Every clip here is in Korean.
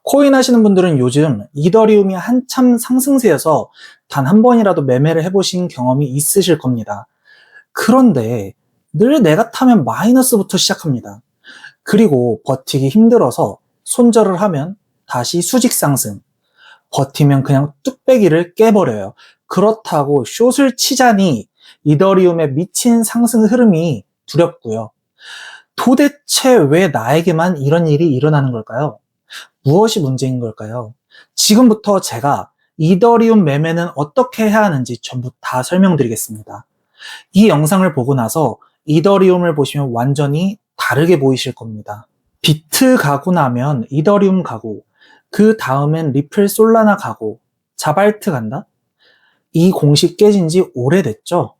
코인 하시는 분들은 요즘 이더리움이 한참 상승세여서 단 한 번이라도 매매를 해보신 경험이 있으실 겁니다. 그런데 늘 내가 타면 마이너스부터 시작합니다. 그리고 버티기 힘들어서 손절을 하면 다시 수직 상승, 버티면 그냥 뚝배기를 깨버려요. 그렇다고 숏을 치자니 이더리움의 미친 상승 흐름이 두렵고요. 도대체 왜 나에게만 이런 일이 일어나는 걸까요? 무엇이 문제인 걸까요? 지금부터 제가 이더리움 매매는 어떻게 해야 하는지 전부 다 설명드리겠습니다. 이 영상을 보고 나서 이더리움을 보시면 완전히 다르게 보이실 겁니다. 비트 가고 나면 이더리움 가고, 그 다음엔 리플 솔라나 가고, 자발트 간다? 이 공식 깨진 지 오래됐죠?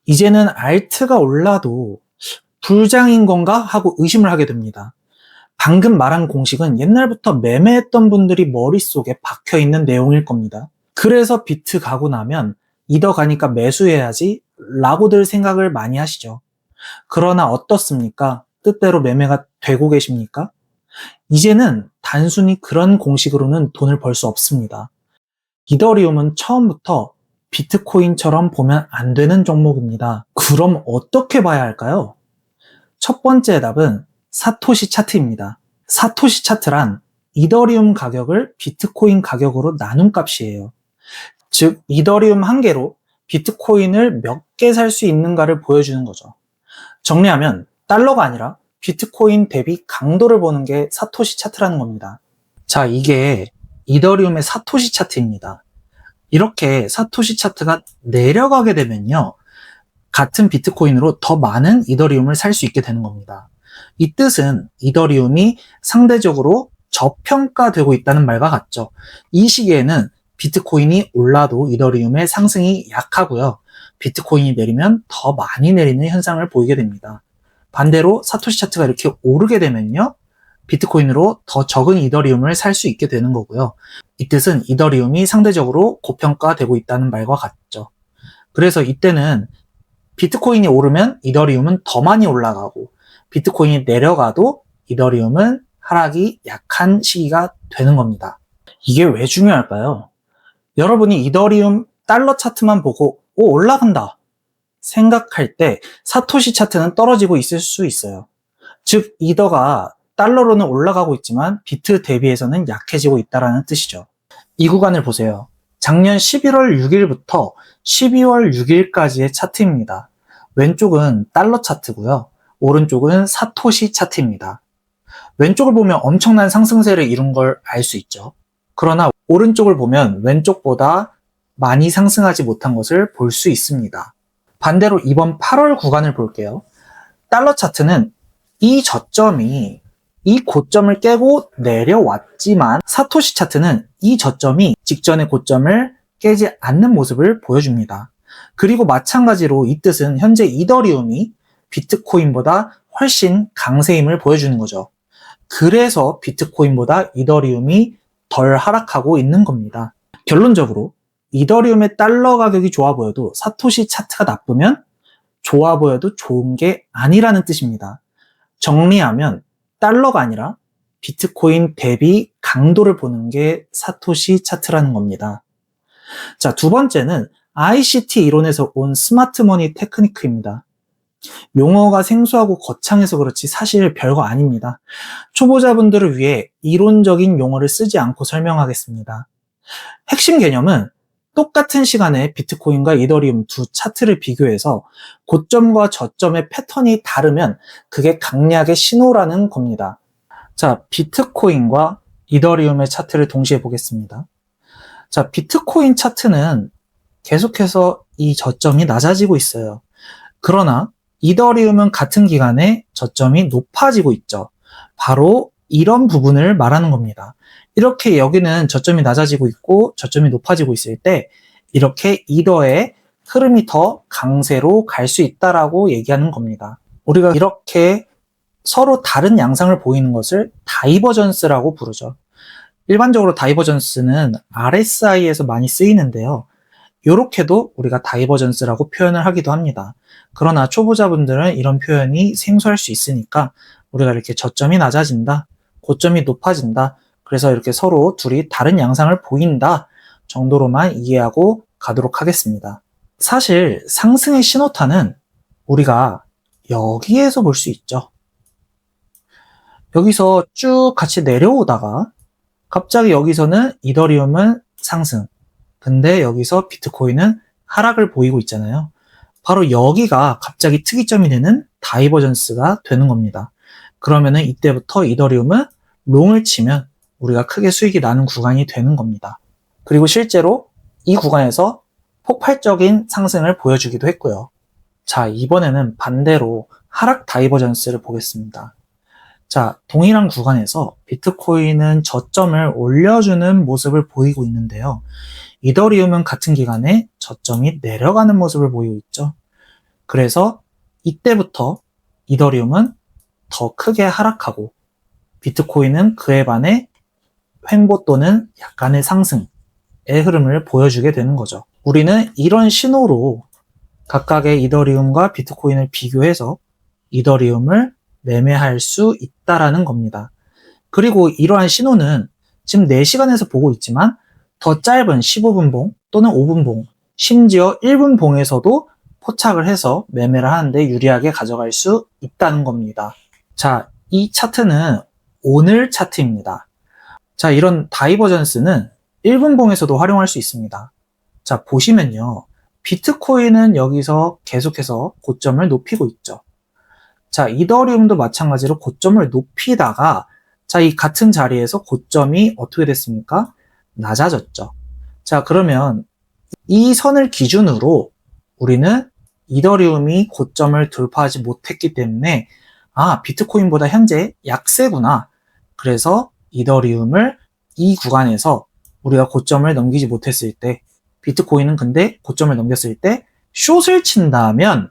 이제는 알트가 올라도 불장인 건가 하고 의심을 하게 됩니다. 방금 말한 공식은 옛날부터 매매했던 분들이 머릿속에 박혀있는 내용일 겁니다. 그래서 비트 가고 나면 이더 가니까 매수해야지 라고들 생각을 많이 하시죠. 그러나 어떻습니까? 뜻대로 매매가 되고 계십니까? 이제는 단순히 그런 공식으로는 돈을 벌 수 없습니다. 이더리움은 처음부터 비트코인처럼 보면 안 되는 종목입니다. 그럼 어떻게 봐야 할까요? 첫 번째 답은 사토시 차트입니다. 사토시 차트란 이더리움 가격을 비트코인 가격으로 나눈 값이에요. 즉, 이더리움 한 개로 비트코인을 몇 개 살 수 있는가를 보여주는 거죠. 정리하면 달러가 아니라 비트코인 대비 강도를 보는 게 사토시 차트라는 겁니다. 자, 이게 이더리움의 사토시 차트입니다. 이렇게 사토시 차트가 내려가게 되면요, 같은 비트코인으로 더 많은 이더리움을 살 수 있게 되는 겁니다. 이 뜻은 이더리움이 상대적으로 저평가되고 있다는 말과 같죠. 이 시기에는 비트코인이 올라도 이더리움의 상승이 약하고요. 비트코인이 내리면 더 많이 내리는 현상을 보이게 됩니다. 반대로 사토시 차트가 이렇게 오르게 되면요, 비트코인으로 더 적은 이더리움을 살 수 있게 되는 거고요. 이 뜻은 이더리움이 상대적으로 고평가되고 있다는 말과 같죠. 그래서 이때는 비트코인이 오르면 이더리움은 더 많이 올라가고, 비트코인이 내려가도 이더리움은 하락이 약한 시기가 되는 겁니다. 이게 왜 중요할까요? 여러분이 이더리움 달러 차트만 보고 올라간다 생각할 때 사토시 차트는 떨어지고 있을 수 있어요. 즉, 이더가 달러로는 올라가고 있지만 비트 대비해서는 약해지고 있다는 뜻이죠. 이 구간을 보세요. 작년 11월 6일부터 12월 6일까지의 차트입니다. 왼쪽은 달러 차트고요. 오른쪽은 사토시 차트입니다. 왼쪽을 보면 엄청난 상승세를 이룬 걸 알 수 있죠. 그러나 오른쪽을 보면 왼쪽보다 많이 상승하지 못한 것을 볼 수 있습니다. 반대로 이번 8월 구간을 볼게요. 달러 차트는 이 저점이 이 고점을 깨고 내려왔지만, 사토시 차트는 이 저점이 직전의 고점을 깨지 않는 모습을 보여줍니다. 그리고 마찬가지로 이 뜻은 현재 이더리움이 비트코인보다 훨씬 강세임을 보여주는 거죠. 그래서 비트코인보다 이더리움이 덜 하락하고 있는 겁니다. 결론적으로 이더리움의 달러 가격이 좋아 보여도 사토시 차트가 나쁘면 좋아 보여도 좋은 게 아니라는 뜻입니다. 정리하면 달러가 아니라 비트코인 대비 강도를 보는 게 사토시 차트라는 겁니다. 자, 두 번째는 ICT 이론에서 온 스마트 머니 테크니크입니다. 용어가 생소하고 거창해서 그렇지 사실 별거 아닙니다. 초보자분들을 위해 이론적인 용어를 쓰지 않고 설명하겠습니다. 핵심 개념은 똑같은 시간에 비트코인과 이더리움 두 차트를 비교해서 고점과 저점의 패턴이 다르면 그게 강약의 신호라는 겁니다. 자, 비트코인과 이더리움의 차트를 동시에 보겠습니다. 자, 비트코인 차트는 계속해서 이 저점이 낮아지고 있어요. 그러나 이더리움은 같은 기간에 저점이 높아지고 있죠. 바로 이런 부분을 말하는 겁니다. 이렇게 여기는 저점이 낮아지고 있고 저점이 높아지고 있을 때 이렇게 이더의 흐름이 더 강세로 갈 수 있다라고 얘기하는 겁니다. 우리가 이렇게 서로 다른 양상을 보이는 것을 다이버전스라고 부르죠. 일반적으로 다이버전스는 RSI에서 많이 쓰이는데요. 이렇게도 우리가 다이버전스라고 표현을 하기도 합니다. 그러나 초보자분들은 이런 표현이 생소할 수 있으니까 우리가 이렇게 저점이 낮아진다, 고점이 높아진다, 그래서 이렇게 서로 둘이 다른 양상을 보인다 정도로만 이해하고 가도록 하겠습니다. 사실 상승의 신호탄은 우리가 여기에서 볼 수 있죠. 여기서 쭉 같이 내려오다가 갑자기 여기서는 이더리움은 상승, 근데 여기서 비트코인은 하락을 보이고 있잖아요. 바로 여기가 갑자기 특이점이 되는 다이버전스가 되는 겁니다. 그러면은 이때부터 이더리움은 롱을 치면 우리가 크게 수익이 나는 구간이 되는 겁니다. 그리고 실제로 이 구간에서 폭발적인 상승을 보여주기도 했고요. 자, 이번에는 반대로 하락 다이버전스를 보겠습니다. 자, 동일한 구간에서 비트코인은 저점을 올려주는 모습을 보이고 있는데요. 이더리움은 같은 기간에 저점이 내려가는 모습을 보이고 있죠. 그래서 이때부터 이더리움은 더 크게 하락하고 비트코인은 그에 반해 횡보 또는 약간의 상승의 흐름을 보여주게 되는 거죠. 우리는 이런 신호로 각각의 이더리움과 비트코인을 비교해서 이더리움을 매매할 수 있다라는 겁니다. 그리고 이러한 신호는 지금 4시간에서 보고 있지만 더 짧은 15분 봉 또는 5분 봉, 심지어 1분 봉에서도 포착을 해서 매매를 하는데 유리하게 가져갈 수 있다는 겁니다. 자, 이 차트는 오늘 차트입니다. 자, 이런 다이버전스는 1분 봉에서도 활용할 수 있습니다. 자, 보시면요. 비트코인은 여기서 계속해서 고점을 높이고 있죠. 자, 이더리움도 마찬가지로 고점을 높이다가 자, 이 같은 자리에서 고점이 어떻게 됐습니까? 낮아졌죠. 자, 그러면 이 선을 기준으로 우리는 이더리움이 고점을 돌파하지 못했기 때문에 비트코인보다 현재 약세구나. 그래서 이더리움을 이 구간에서 우리가 고점을 넘기지 못했을 때 비트코인은 근데 고점을 넘겼을 때 숏을 친다면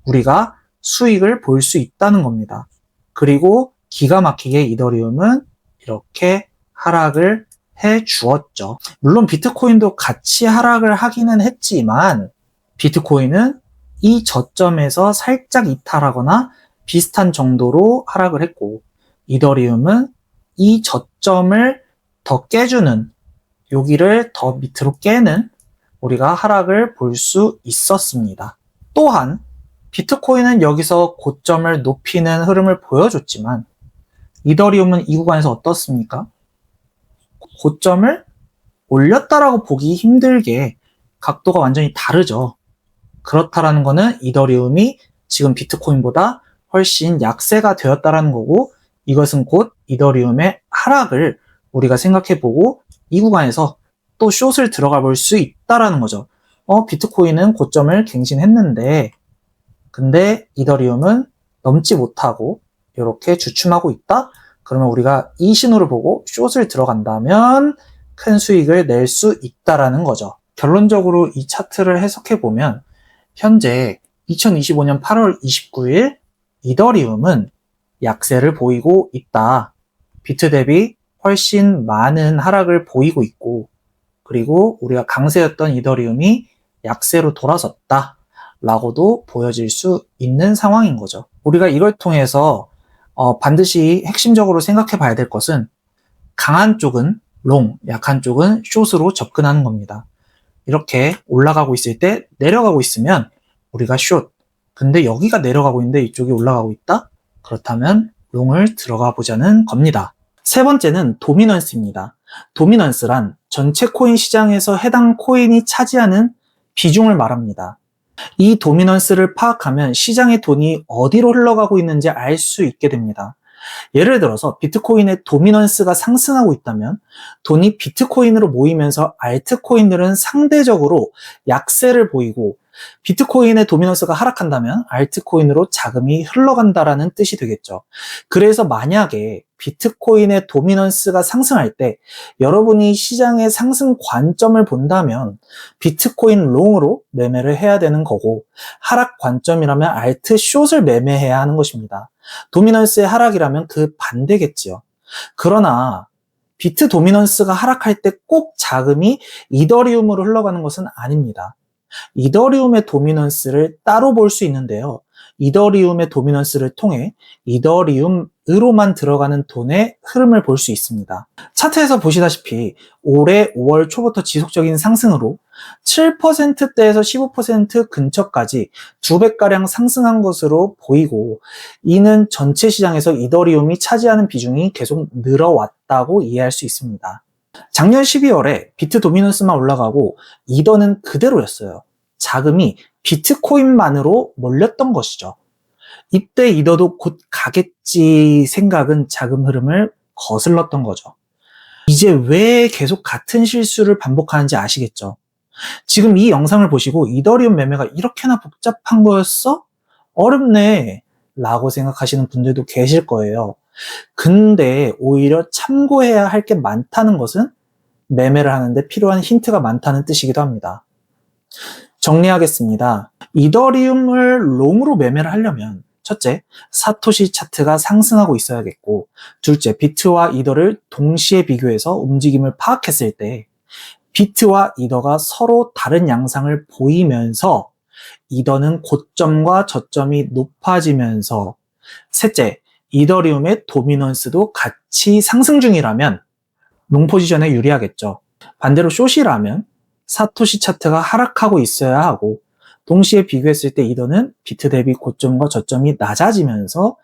우리가 수익을 볼 수 있다는 겁니다. 그리고 기가 막히게 이더리움은 이렇게 하락을 해 주었죠. 물론 비트코인도 같이 하락을 하기는 했지만 비트코인은 이 저점에서 살짝 이탈하거나 비슷한 정도로 하락을 했고 이더리움은 이 저점을 더 깨주는 여기를 더 밑으로 깨는 우리가 하락을 볼 수 있었습니다. 또한 비트코인은 여기서 고점을 높이는 흐름을 보여줬지만 이더리움은 이 구간에서 어떻습니까? 고점을 올렸다라고 보기 힘들게 각도가 완전히 다르죠. 그렇다라는 거는 이더리움이 지금 비트코인보다 훨씬 약세가 되었다라는 거고 이것은 곧 이더리움의 하락을 우리가 생각해보고 이 구간에서 또 숏을 들어가 볼 수 있다라는 거죠. 비트코인은 고점을 갱신했는데 근데 이더리움은 넘지 못하고 이렇게 주춤하고 있다? 그러면 우리가 이 신호를 보고 숏을 들어간다면 큰 수익을 낼 수 있다라는 거죠. 결론적으로 이 차트를 해석해보면 현재 2025년 8월 29일 이더리움은 약세를 보이고 있다. 비트 대비 훨씬 많은 하락을 보이고 있고 그리고 우리가 강세였던 이더리움이 약세로 돌아섰다 라고도 보여질 수 있는 상황인 거죠. 우리가 이걸 통해서 반드시 핵심적으로 생각해 봐야 될 것은 강한 쪽은 롱, 약한 쪽은 숏으로 접근하는 겁니다. 이렇게 올라가고 있을 때 내려가고 있으면 우리가 숏, 근데 여기가 내려가고 있는데 이쪽이 올라가고 있다? 그렇다면 롱을 들어가 보자는 겁니다. 세 번째는 도미넌스입니다. 도미넌스란 전체 코인 시장에서 해당 코인이 차지하는 비중을 말합니다. 이 도미넌스를 파악하면 시장의 돈이 어디로 흘러가고 있는지 알 수 있게 됩니다. 예를 들어서 비트코인의 도미넌스가 상승하고 있다면 돈이 비트코인으로 모이면서 알트코인들은 상대적으로 약세를 보이고 비트코인의 도미넌스가 하락한다면 알트코인으로 자금이 흘러간다라는 뜻이 되겠죠. 그래서 만약에 비트코인의 도미넌스가 상승할 때 여러분이 시장의 상승 관점을 본다면 비트코인 롱으로 매매를 해야 되는 거고 하락 관점이라면 알트 숏을 매매해야 하는 것입니다. 도미넌스의 하락이라면 그 반대겠지요. 그러나 비트 도미넌스가 하락할 때 꼭 자금이 이더리움으로 흘러가는 것은 아닙니다. 이더리움의 도미넌스를 따로 볼 수 있는데요. 이더리움의 도미넌스를 통해 이더리움으로만 들어가는 돈의 흐름을 볼 수 있습니다. 차트에서 보시다시피 올해 5월 초부터 지속적인 상승으로 7%대에서 15% 근처까지 2배가량 상승한 것으로 보이고, 이는 전체 시장에서 이더리움이 차지하는 비중이 계속 늘어왔다고 이해할 수 있습니다. 작년 12월에 비트 도미넌스만 올라가고 이더는 그대로였어요. 자금이 비트코인만으로 몰렸던 것이죠. 이때 이더도 곧 가겠지 생각은 자금 흐름을 거슬렀던 거죠. 이제 왜 계속 같은 실수를 반복하는지 아시겠죠? 지금 이 영상을 보시고 이더리움 매매가 이렇게나 복잡한 거였어? 어렵네 라고 생각하시는 분들도 계실 거예요. 근데 오히려 참고해야 할 게 많다는 것은 매매를 하는데 필요한 힌트가 많다는 뜻이기도 합니다. 정리하겠습니다. 이더리움을 롱으로 매매를 하려면 첫째, 사토시 차트가 상승하고 있어야겠고, 둘째, 비트와 이더를 동시에 비교해서 움직임을 파악했을 때 비트와 이더가 서로 다른 양상을 보이면서 이더는 고점과 저점이 높아지면서, 셋째, 이더리움의 도미넌스도 같이 상승 중이라면 롱 포지션에 유리하겠죠. 반대로 숏이라면 사토시 차트가 하락하고 있어야 하고, 동시에 비교했을 때 이더는 비트 대비 고점과 저점이 낮아지면서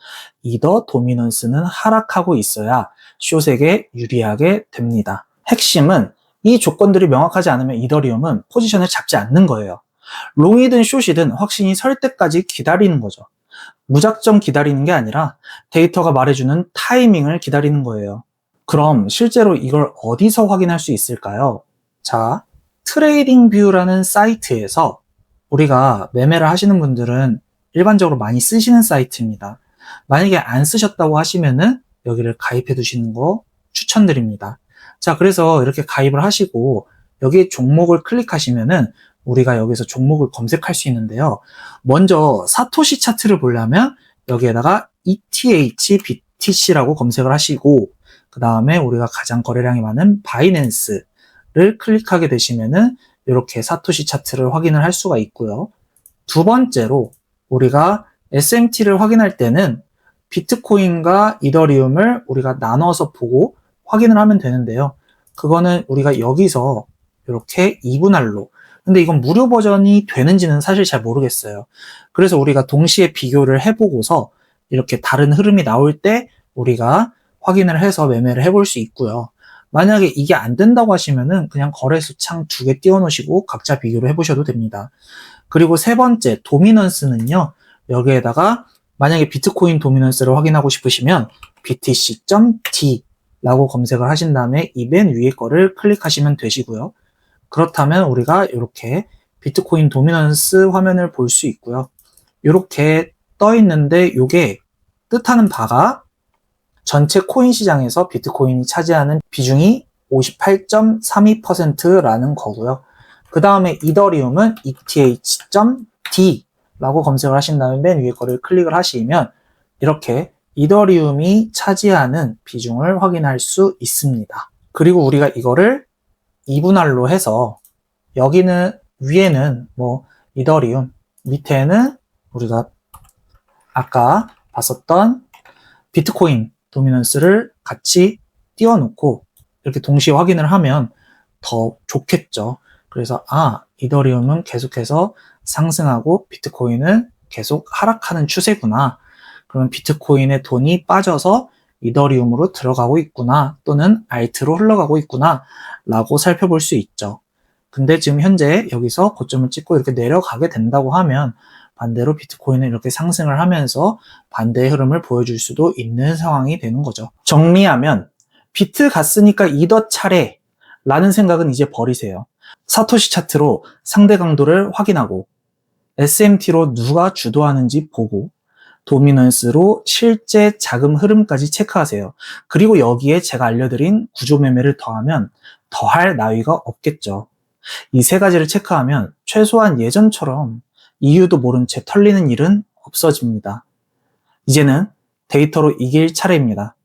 이더 도미넌스는 하락하고 있어야 숏에게 유리하게 됩니다. 핵심은 이 조건들이 명확하지 않으면 이더리움은 포지션을 잡지 않는 거예요. 롱이든 숏이든 확신이 설 때까지 기다리는 거죠. 무작정 기다리는 게 아니라 데이터가 말해주는 타이밍을 기다리는 거예요. 그럼 실제로 이걸 어디서 확인할 수 있을까요? 자, 트레이딩 뷰라는 사이트에서, 우리가 매매를 하시는 분들은 일반적으로 많이 쓰시는 사이트입니다. 만약에 안 쓰셨다고 하시면은 여기를 가입해 두시는 거 추천드립니다. 자, 그래서 이렇게 가입을 하시고 여기 종목을 클릭하시면은 우리가 여기서 종목을 검색할 수 있는데요. 먼저 사토시 차트를 보려면 여기에다가 ETH BTC라고 검색을 하시고, 그 다음에 우리가 가장 거래량이 많은 바이낸스를 클릭하게 되시면은 이렇게 사토시 차트를 확인을 할 수가 있고요. 두 번째로 우리가 SMT를 확인할 때는 비트코인과 이더리움을 우리가 나눠서 보고 확인을 하면 되는데요. 그거는 우리가 여기서 이렇게 2분할로, 근데 이건 무료 버전이 되는지는 사실 잘 모르겠어요. 그래서 우리가 동시에 비교를 해보고서 이렇게 다른 흐름이 나올 때 우리가 확인을 해서 매매를 해볼 수 있고요. 만약에 이게 안 된다고 하시면은 그냥 거래소 창 2개 띄워놓으시고 각자 비교를 해보셔도 됩니다. 그리고 세 번째, 도미넌스는요. 여기에다가 만약에 비트코인 도미넌스를 확인하고 싶으시면 btc.d 라고 검색을 하신 다음에 이 맨 위에 거를 클릭하시면 되시고요. 그렇다면 우리가 이렇게 비트코인 도미넌스 화면을 볼 수 있고요. 이렇게 떠 있는데 이게 뜻하는 바가 전체 코인 시장에서 비트코인이 차지하는 비중이 58.32%라는 거고요. 그 다음에 이더리움은 ETH.D 라고 검색을 하신 다음에 맨 위에 거를 클릭을 하시면 이렇게 이더리움이 차지하는 비중을 확인할 수 있습니다. 그리고 우리가 이거를 2분할로 해서 여기는 위에는 이더리움, 밑에는 우리가 아까 봤었던 비트코인 도미넌스를 같이 띄워놓고 이렇게 동시에 확인을 하면 더 좋겠죠. 그래서 이더리움은 계속해서 상승하고 비트코인은 계속 하락하는 추세구나. 그러면 비트코인의 돈이 빠져서 이더리움으로 들어가고 있구나, 또는 알트로 흘러가고 있구나 라고 살펴볼 수 있죠. 근데 지금 현재 여기서 고점을 찍고 이렇게 내려가게 된다고 하면 반대로 비트코인은 이렇게 상승을 하면서 반대의 흐름을 보여줄 수도 있는 상황이 되는 거죠. 정리하면 비트 갔으니까 이더 차례 라는 생각은 이제 버리세요. 사토시 차트로 상대 강도를 확인하고, SMT로 누가 주도하는지 보고, 도미넌스로 실제 자금 흐름까지 체크하세요. 그리고 여기에 제가 알려드린 구조 매매를 더하면 더할 나위가 없겠죠. 이 세 가지를 체크하면 최소한 예전처럼 이유도 모른 채 털리는 일은 없어집니다. 이제는 데이터로 이길 차례입니다.